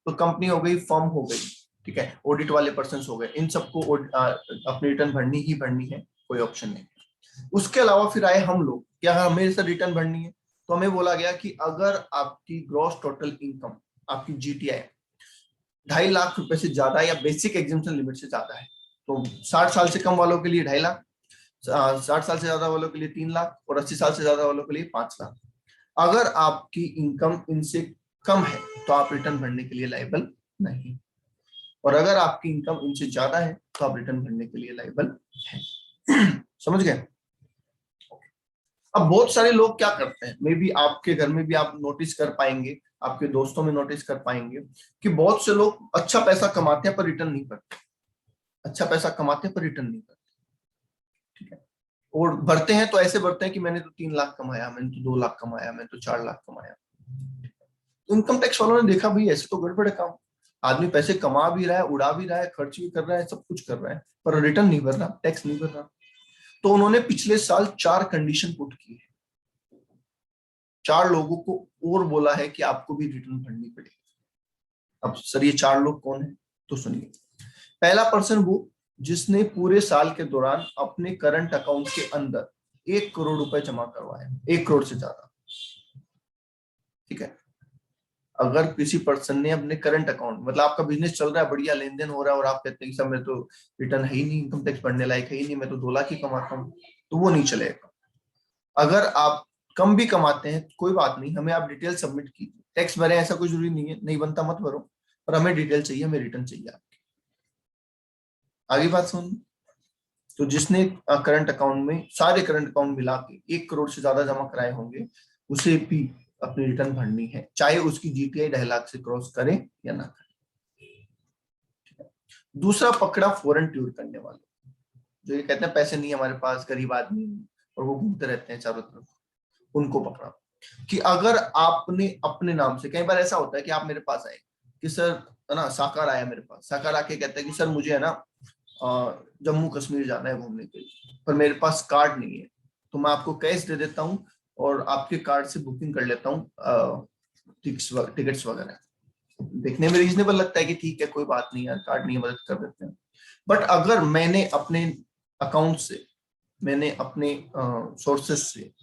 A: तो कंपनी हो गई, फर्म हो गई, ठीक है, ऑडिट वाले पर्सन हो गए, इन सबको अपनी रिटर्न भरनी ही भरनी है, कोई ऑप्शन नहीं। उसके अलावा फिर आए हम लोग, क्या हमें से रिटर्न भरनी है, तो हमें बोला गया कि अगर आपकी ग्रॉस टोटल इनकम, आपकी जीटीआई 2.5 लाख रुपए से ज्यादा या बेसिक एग्जेम्पशन लिमिट से ज्यादा है, तो 60 साल से कम वालों के लिए 2.5 लाख, 60 साल से ज्यादा वालों के लिए 3 लाख और 80 साल से ज्यादा वालों के लिए 5 लाख। अगर आपकी इनकम इनसे कम है तो आप रिटर्न भरने के लिए लायबल नहीं, और अगर आपकी इनकम इनसे ज्यादा है तो आप रिटर्न भरने के लिए लायबल हैं। समझ गए। अब बहुत सारे लोग क्या करते हैं, मे बी आपके घर में भी आप नोटिस कर पाएंगे, आपके दोस्तों में नोटिस कर पाएंगे कि बहुत से लोग अच्छा पैसा कमाते हैं पर रिटर्न नहीं करते, अच्छा पैसा कमाते हैं पर रिटर्न नहीं करते, ठीक है, और भरते हैं तो ऐसे भरते हैं कि मैंने तो 3 लाख कमाया, मैंने तो 2 लाख कमाया, मैंने तो 4 लाख कमाया। तो इनकम टैक्स वालों ने देखा भाई ऐसे तो गड़बड़ है काम, आदमी पैसे कमा भी रहा है, उड़ा भी रहा है, खर्च भी कर रहा है, सब कुछ कर रहा है, पर रिटर्न नहीं भर रहा, टैक्स नहीं भर रहा। तो उन्होंने पिछले साल 4 कंडीशन पुट की है, 4 लोगों को और बोला है कि आपको भी रिटर्न भरनी पड़ेगी। अब सर ये 4 लोग कौन है, तो सुनिए। पहला पर्सन वो जिसने पूरे साल के दौरान अपने करंट अकाउंट के अंदर 1 करोड़ रुपए जमा करवाए, 1 करोड़ से ज्यादा, ठीक है। अगर किसी पर्सन ने अपने करंट अकाउंट, मतलब आपका बिजनेस चल रहा है, बढ़िया लेन देन हो रहा है, और आप कहते हैं कि सर मेरे तो रिटर्न है ही नहीं, इनकम टैक्स भरने लायक है ही नहीं, मैं तो 2 लाख ही कमाता हूँ, तो वो नहीं चलेगा। अगर आप कम भी कमाते हैं कोई बात नहीं, हमें आप डिटेल सबमिट कीजिए, टैक्स भरे ऐसा कोई जरूरी नहीं है, नहीं बनता मत भरो, पर हमें डिटेल चाहिए, हमें रिटर्न चाहिए आपकी। आगे बात सुन। तो जिसने करंट अकाउंट में सारे करंट अकाउंट मिला के 1 करोड़ से ज्यादा जमा कराए होंगे, उसे भी अपनी रिटर्न भरनी है, चाहे उसकी जीटीआई 2.5 लाख से क्रॉस करे या ना करे। दूसरा पकड़ा फॉरेन टूर करने वाले, जो ये कहते हैं पैसे नहीं हमारे पास, गरीब आदमी और वो घूमते रहते हैं चारों तरफ, उनको पकड़ा कि अगर आपने अपने नाम से, कई बार ऐसा होता है कि आप मेरे पास आए कि सर है ना, साकार आया मेरे पास, साकार आके कहता है कि सर मुझे है ना जम्मू कश्मीर जाना है घूमने के लिए, पर मेरे पास कार्ड नहीं है, तो मैं आपको कैश दे देता हूँ और आपके कार्ड से बुकिंग कर लेता हूँ टिकट्स वगैरह। देखने में रीजनेबल लगता है कि ठीक है कोई बात नहीं यार, कार्ड नहीं, मदद कर देते हैं। बट अगर मैंने अपने अकाउंट से, मैंने अपने सोर्सेस से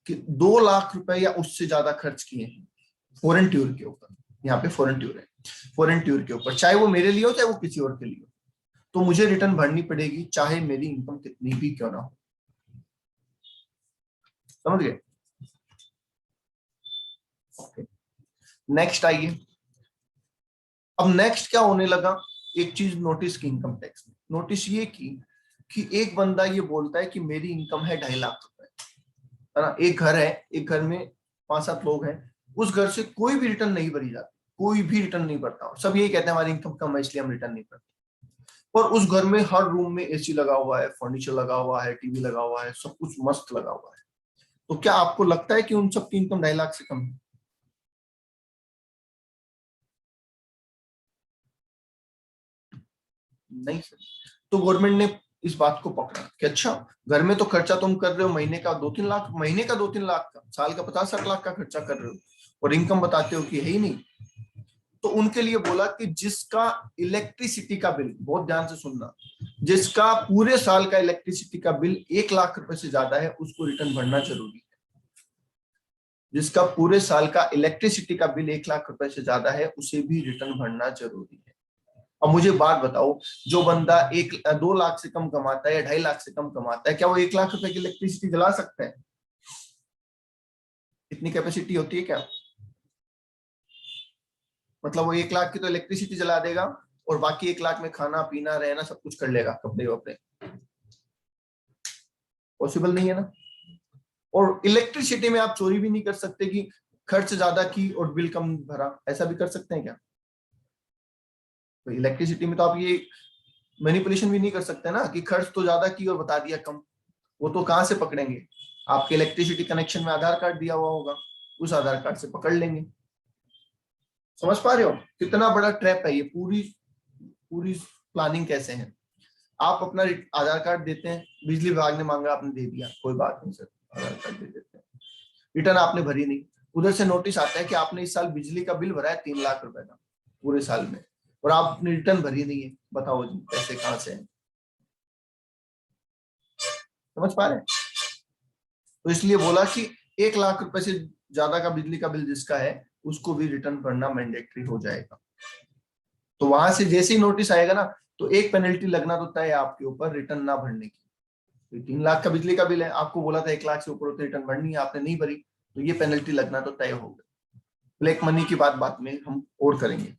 A: कि 2 लाख रुपए या उससे ज्यादा खर्च किए हैं फॉरेन टूर के ऊपर, यहाँ पे फॉरेन टूर है, फॉरेन टूर के ऊपर, चाहे वो मेरे लिए हो चाहे वो किसी और के लिए हो, तो मुझे रिटर्न भरनी पड़ेगी, चाहे मेरी इनकम कितनी भी क्यों ना हो। समझ गए। ओके, नेक्स्ट आइए। अब नेक्स्ट क्या होने लगा, एक चीज नोटिस की इनकम टैक्स में, नोटिस ये की कि एक बंदा ये बोलता है कि मेरी इनकम है 2.5 लाख रुपए, है ना, एक घर है, एक घर में 5-7 लोग हैं, उस घर से कोई भी रिटर्न नहीं भरी जाती, कोई भी रिटर्न नहीं भरता, सब यही कहते हैं हमारी इनकम कम है इसलिए हम रिटर्न नहीं भरते, और उस घर में हर रूम में एसी लगा हुआ है, फर्नीचर लगा हुआ है, टीवी लगा हुआ है, सब कुछ मस्त लगा हुआ है, तो क्या आपको लगता है कि उन सबकी इनकम 2.5 लाख से कम है? नहीं सर। तो गवर्नमेंट ने इस बात को पकड़ा कि अच्छा घर में तो खर्चा तुम कर रहे हो महीने का 2-3 लाख, महीने का 2-3 लाख का, साल का 50-60 लाख का खर्चा कर रहे हो, और इनकम बताते हो कि है ही नहीं। तो उनके लिए बोला कि जिसका इलेक्ट्रिसिटी का बिल, बहुत ध्यान से सुनना, जिसका पूरे साल का इलेक्ट्रिसिटी का बिल 1 लाख रुपए से ज्यादा है उसको रिटर्न भरना जरूरी है। जिसका पूरे साल का इलेक्ट्रिसिटी का बिल 1 लाख रुपए से ज्यादा है उसे भी रिटर्न भरना जरूरी है। अब मुझे बात बताओ, जो बंदा 2 लाख से कम कमाता है या 2.5 लाख से कम कमाता है, क्या वो 1 लाख रुपए की इलेक्ट्रिसिटी जला सकता है? इतनी कैपेसिटी होती है क्या? मतलब वो 1 लाख की तो इलेक्ट्रिसिटी जला देगा और बाकी 1 लाख में खाना पीना रहना सब कुछ कर लेगा, कपड़े वपड़े। पॉसिबल नहीं है ना। और इलेक्ट्रिसिटी में आप चोरी भी नहीं कर सकते कि खर्च ज्यादा की और बिल कम भरा, ऐसा भी कर सकते हैं क्या? तो इलेक्ट्रिसिटी में तो आप ये मैनिपुलेशन भी नहीं कर सकते ना कि खर्च तो ज्यादा की और बता दिया कम। वो तो कहाँ से पकड़ेंगे? आपके इलेक्ट्रिसिटी कनेक्शन में आधार कार्ड दिया हुआ होगा, उस आधार कार्ड से पकड़ लेंगे। समझ पा रहे हो कितना बड़ा ट्रैप है ये? पूरी पूरी प्लानिंग कैसे है। आप अपना आधार कार्ड देते हैं, बिजली विभाग ने मांगा, आपने दे दिया, कोई बात नहीं सर, आधार कार्ड दे देते हैं। रिटर्न आपने भरी नहीं, उधर से नोटिस आता है कि आपने इस साल बिजली का बिल भरा है 3 लाख रुपए का पूरे साल में, और आपने रिटर्न भरी नहीं है। बताओ जी पैसे कहाँ से हैं? समझ पा रहे हैं? तो इसलिए बोला कि 1 लाख रुपए से ज्यादा का बिजली का बिल जिसका है उसको भी रिटर्न भरना मैंडेटरी हो जाएगा। तो वहां से जैसे ही नोटिस आएगा ना, तो एक पेनल्टी लगना तो तय है आपके ऊपर रिटर्न ना भरने की। तो 3 लाख का बिजली का बिल है, आपको बोला था 1 लाख से ऊपर होते रिटर्न भरनी है, आपने नहीं भरी, तो ये पेनल्टी लगना तो तय हो गया। ब्लैक मनी की बात बाद में हम और करेंगे।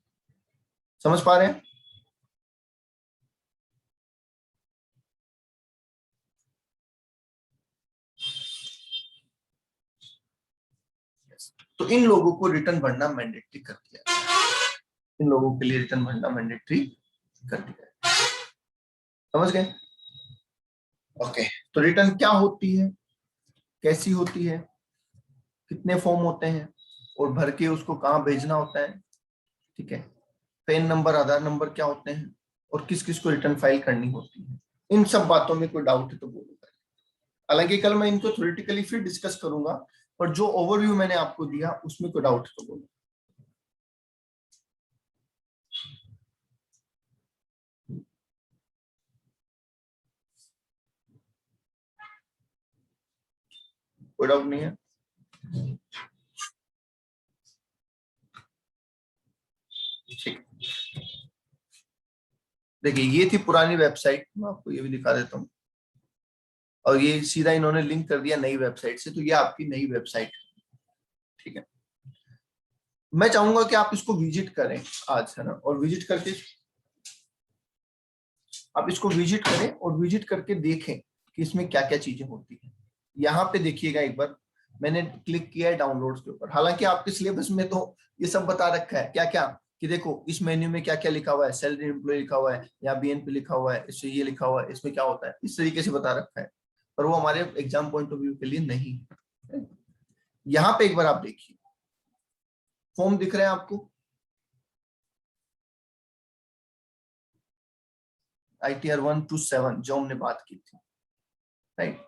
A: समझ पा रहे हैं? तो इन लोगों को रिटर्न भरना मैंडेटरी कर दिया गया, इन लोगों के लिए रिटर्न भरना मैंडेटरी कर दिया। समझ गए? ओके। तो रिटर्न क्या होती है, कैसी होती है, कितने फॉर्म होते हैं और भर के उसको कहाँ भेजना होता है, ठीक है, पैन नंबर आधार नंबर क्या होते हैं और किस किस को रिटर्न फाइल करनी होती है, इन सब बातों में कोई डाउट है तो बोलो। हालांकि कल मैं इनको थ्योरेटिकली फिर डिस्कस करूंगा, पर जो ओवरव्यू मैंने आपको दिया उसमें कोई डाउट तो बोलो। कोई डाउट नहीं है? ठीक, देखिए ये थी पुरानी वेबसाइट, मैं आपको ये भी दिखा देता हूँ, और ये सीधा इन्होंने लिंक कर दिया नई वेबसाइट से, तो ये आपकी नई वेबसाइट, ठीक है। मैं चाहूंगा कि आप इसको विजिट करें आज, है ना, और विजिट करके आप इसको विजिट करें और विजिट करके देखें कि इसमें क्या क्या चीजें होती है। यहाँ पे देखिएगा एक बार, मैंने क्लिक किया है डाउनलोड्स के ऊपर। हालांकि आपके सिलेबस में तो ये सब बता रखा है क्या क्या, कि देखो इस मेन्यू में क्या क्या लिखा हुआ है, सैलरी एम्प्लॉय लिखा हुआ है, या बीएनपी लिखा हुआ है, इससे ये लिखा हुआ है, इसमें क्या होता है, इस तरीके से बता रखा है, पर वो हमारे एग्जाम पॉइंट ऑफ व्यू के लिए नहीं है। यहाँ पे एक बार आप देखिए, फॉर्म दिख रहे हैं आपको, ITR 1 to 7 जो हमने बात की थी, राइट।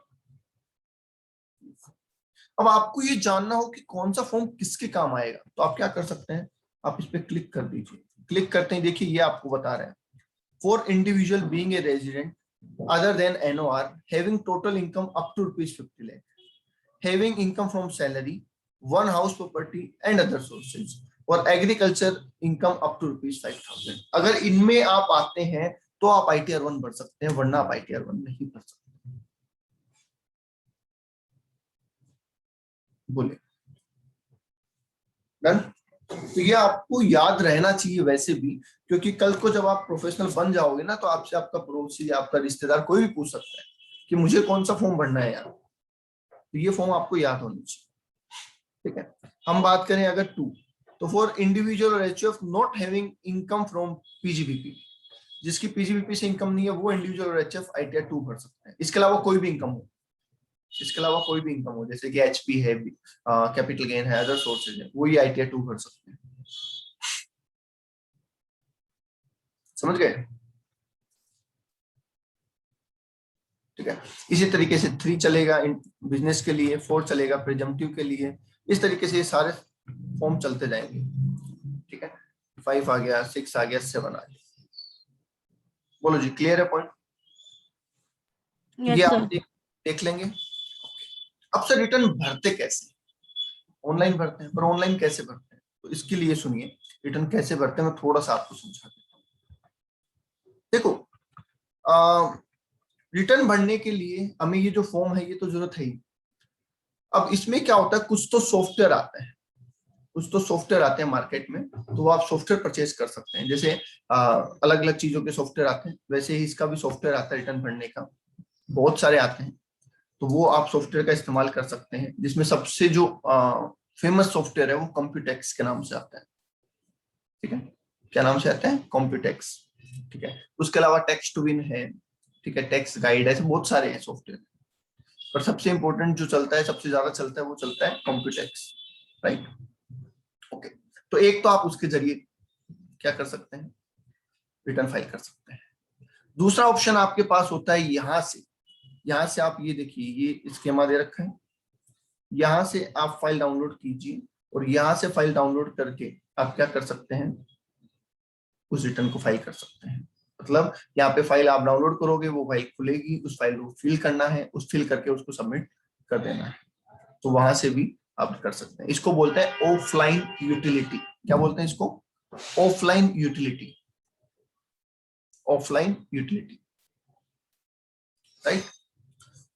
A: अब आपको ये जानना हो कि कौन सा फॉर्म किसके काम आएगा, तो आप क्या कर सकते हैं, आप इस पे क्लिक कर दीजिए। क्लिक करते ही देखिए ये आपको बता रहे हैं, for individual being a resident other than NOR having total income up to ₹50 lakh, having income from salary, one house property and other sources, और एग्रीकल्चर इनकम अप टू ₹5,000। अगर इनमें आप आते हैं तो आप ITR 1 भर सकते हैं, वरना आप ITR 1 नहीं भर सकते। बोले डन। तो ये आपको याद रहना चाहिए वैसे भी, क्योंकि कल को जब आप प्रोफेशनल बन जाओगे ना, तो आपसे आपका पड़ोसी, आपका रिश्तेदार कोई भी पूछ सकता है कि मुझे कौन सा फॉर्म भरना है यार, तो ये फॉर्म आपको याद होनी चाहिए, ठीक है। हम बात करें अगर 2, तो फॉर इंडिविजुअल और HUF not having income from PGBP, जिसकी PGBP से इनकम नहीं है वो इंडिविजुअल और HUF ITR 2 भर सकते हैं। इसके अलावा कोई भी इनकम हो, इसके अलावा कोई भी इनकम हो, जैसे कि HP है, कैपिटल गेन है, अदर सोर्सेज है, वो ये ITR 2 भर सकते हैं। समझ गए? ठीक है। इसी तरीके से 3 चलेगा बिजनेस के लिए, 4 चलेगा प्रिजम्पटिव के लिए, इस तरीके से ये सारे फॉर्म चलते जाएंगे, ठीक है। 5 आ गया, 6 आ गया, 7 आ गया। बोलो जी, क्लियर है पॉइंट? ये आप देख लेंगे। अब सर रिटर्न भरते कैसे? ऑनलाइन भरते हैं, पर ऑनलाइन कैसे भरते हैं, तो इसके लिए सुनिए रिटर्न कैसे भरते हैं, मैं थोड़ा सा आपको समझा देता हूँ। रिटर्न भरने के लिए हमें ये जो फॉर्म है ये तो जरूरत है ही। अब इसमें क्या होता है, कुछ तो सॉफ्टवेयर आते हैं मार्केट में, तो वो आप सॉफ्टवेयर परचेज कर सकते हैं। जैसे अलग अलग चीजों के सॉफ्टवेयर आते हैं, वैसे ही इसका भी सॉफ्टवेयर आता है रिटर्न भरने का, बहुत सारे आते हैं। तो वो आप सॉफ्टवेयर का इस्तेमाल कर सकते हैं, जिसमें सबसे जो फेमस सॉफ्टवेयर है वो कॉम्प्यूटेक्स के नाम से आता है। ठीक है, क्या नाम से आता है? कॉम्प्यूटेक्स। ठीक है, उसके अलावा टेक्स्ट टू विन है, ठीक है, टेक्स्ट गाइड, ऐसे बहुत सारे हैं सॉफ्टवेयर, पर सबसे इंपॉर्टेंट जो चलता है, सबसे ज्यादा चलता है, वो चलता है कॉम्प्यूटेक्स, राइट। ओके, तो एक तो आप उसके जरिए क्या कर सकते हैं, रिटर्न फाइल कर सकते हैं। दूसरा ऑप्शन आपके पास होता है यहां से आप ये देखिए, ये स्कीमा दे रखा है, यहां से आप फाइल डाउनलोड कीजिए और यहां से फाइल डाउनलोड करके आप क्या कर सकते हैं, उस रिटर्न को फाइल कर सकते हैं। मतलब यहाँ पे फाइल आप डाउनलोड करोगे, वो फाइल खुलेगी, उस फाइल को फिल करना है, उस फिल करके उसको सबमिट कर देना है, तो वहां से भी आप कर सकते हैं। इसको बोलते हैं ऑफलाइन यूटिलिटी। क्या बोलते हैं इसको? Offline utility, offline utility, right.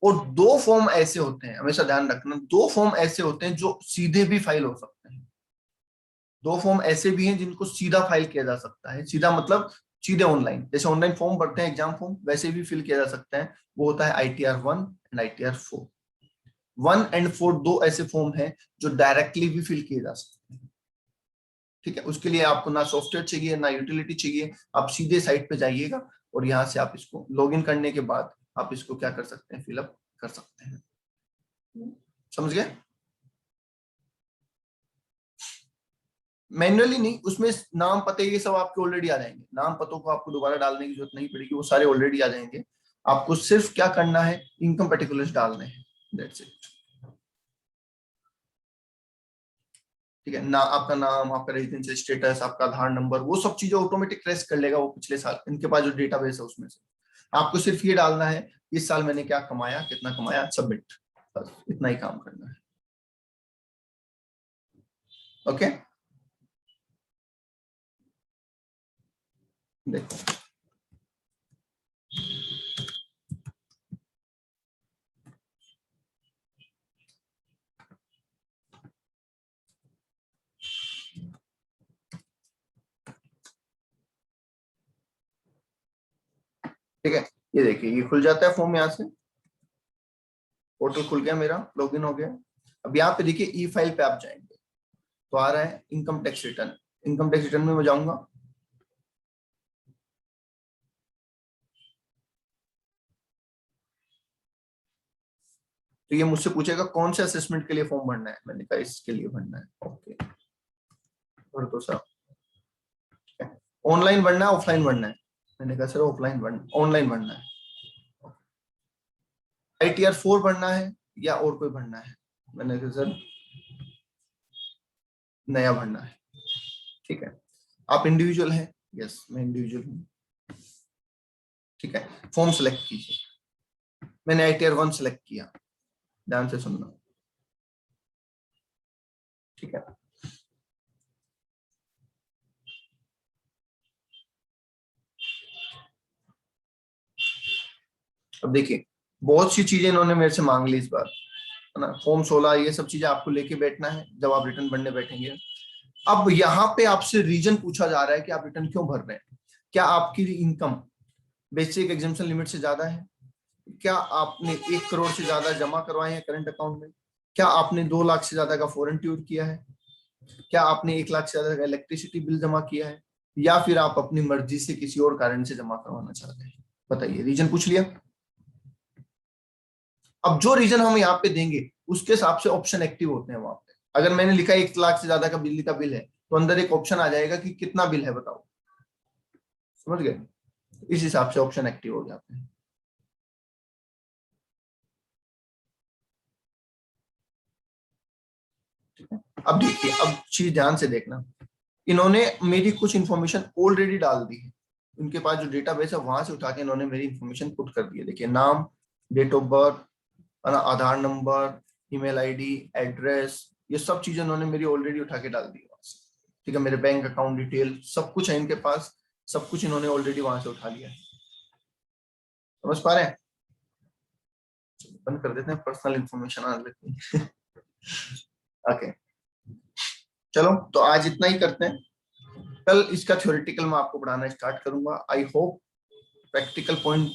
A: और दो फॉर्म ऐसे होते हैं, हमेशा ध्यान रखना, दो फॉर्म ऐसे होते हैं जो सीधे भी फाइल हो सकते हैं। दो फॉर्म ऐसे भी हैं जिनको सीधा फाइल किया जा सकता है। सीधा मतलब सीधे ऑनलाइन, जैसे ऑनलाइन फॉर्म भरते हैं एग्जाम फॉर्म, वैसे भी फिल किया जा सकता है। वो होता है ITR 1 एंड ITR 4। 1 एंड 4 दो ऐसे फॉर्म हैं जो डायरेक्टली भी फिल किए जा सकते हैं। ठीक है, उसके लिए आपको ना सॉफ्टवेयर चाहिए ना यूटिलिटी चाहिए, आप सीधे साइट पे जाइएगा और यहाँ से आप इसको लॉगिन करने के बाद आप इसको क्या कर सकते हैं, फिलअप कर सकते हैं। समझ गए? मैन्युअली नहीं, उसमें नाम पते ये सब आपके ऑलरेडी आ जाएंगे, नाम पतों को आपको दोबारा डालने की जरूरत नहीं पड़ेगी, वो सारे ऑलरेडी आ जाएंगे। आपको सिर्फ क्या करना है, इनकम पर्टिकुलर्स डालने हैं, दैट्स इट। ठीक है ना, आपका नाम, आपका रेजिडेंशियल स्टेटस, आपका आधार नंबर, वो सब चीजें ऑटोमेटिक ट्रेस कर लेगा वो पिछले साल, इनके पास जो डेटाबेस है उसमें से। आपको सिर्फ ये डालना है इस साल मैंने क्या कमाया, कितना कमाया, सबमिट, बस इतना ही काम करना है। ओके, देखो ठीक है, ये देखिए ये खुल जाता है फॉर्म, यहाँ से पोर्टल खुल गया मेरा, लॉगिन हो गया। अब यहाँ पे देखिए ई फाइल पे आप जाएंगे तो आ रहा है income tax return. Income tax return में मैं जाऊंगा, तो ये मुझसे पूछेगा कौन से असेसमेंट के लिए फॉर्म भरना है, मैंने कहा इसके लिए भरना है। ओके, भर दो सर। ऑनलाइन भरना है ऑफलाइन भरना है, मैंने कहा सर ऑफलाइन भरना, ऑनलाइन भरना है। ITR 4 भरना है या और कोई भरना है, मैंने कहा सर नया भरना है। ठीक है, आप इंडिविजुअल हैं? यस मैं इंडिविजुअल हूँ। ठीक है, फॉर्म सेलेक्ट कीजिए, मैंने ITR 1 सेलेक्ट किया, ध्यान से सुनना। ठीक है, अब देखिए बहुत सी चीजें इन्होंने मेरे से मांग ली इस बार, है ना। फॉर्म 16 ये सब चीजें आपको लेके बैठना है जब आप रिटर्न भरने बैठेंगे। अब यहाँ पे आपसे रीजन पूछा जा रहा है कि आप रिटर्न क्यों भर रहे हैं। क्या आपकी इनकम बेसिक एग्जाम्पशन लिमिट से ज्यादा है? क्या आपने 1 करोड़ से ज्यादा जमा करवाए हैं करंट अकाउंट में? क्या आपने 2 लाख से ज्यादा का फॉरेन टूर किया है? क्या आपने 1 लाख से ज्यादा का इलेक्ट्रिसिटी बिल जमा किया है? या फिर आप अपनी मर्जी से किसी और कारण से जमा करवाना चाहते हैं? बताइए, रीजन पूछ लिया। अब जो रीजन हम यहाँ पे देंगे उसके हिसाब से ऑप्शन एक्टिव होते हैं वहां पे। अगर मैंने लिखा 1 लाख से ज्यादा का बिजली का बिल है तो अंदर एक ऑप्शन आ जाएगा कि कितना बिल है बताओ, समझ गए? इस हिसाब से ऑप्शन एक्टिव हो जाते हैं। ठीक है, अब देखिए, अब चीज ध्यान से देखना, इन्होंने मेरी कुछ इंफॉर्मेशन ऑलरेडी डाल दी है, उनके पास जो डेटाबेस है वहां से उठा के इन्होंने मेरी इंफॉर्मेशन पुट कर दी है। देखिए नाम, date of birth, Aadhaar number, email ID, address, ये सब चीजें उन्होंने मेरी ऑलरेडी उठा के डाल दी है वहां से। ठीक है, मेरे बैंक अकाउंट डिटेल सब कुछ है इनके पास, सब कुछ इन्होंने ऑलरेडी वहां से उठा लिया है। समझ पा रहे हैं? बंद कर देते हैं, पर्सनल इंफॉर्मेशन आने लगती है। ओके, चलो तो आज इतना ही करते हैं। कल इसका थ्योरेटिकल मैं आपको पढ़ाना स्टार्ट करूंगा। I hope practical point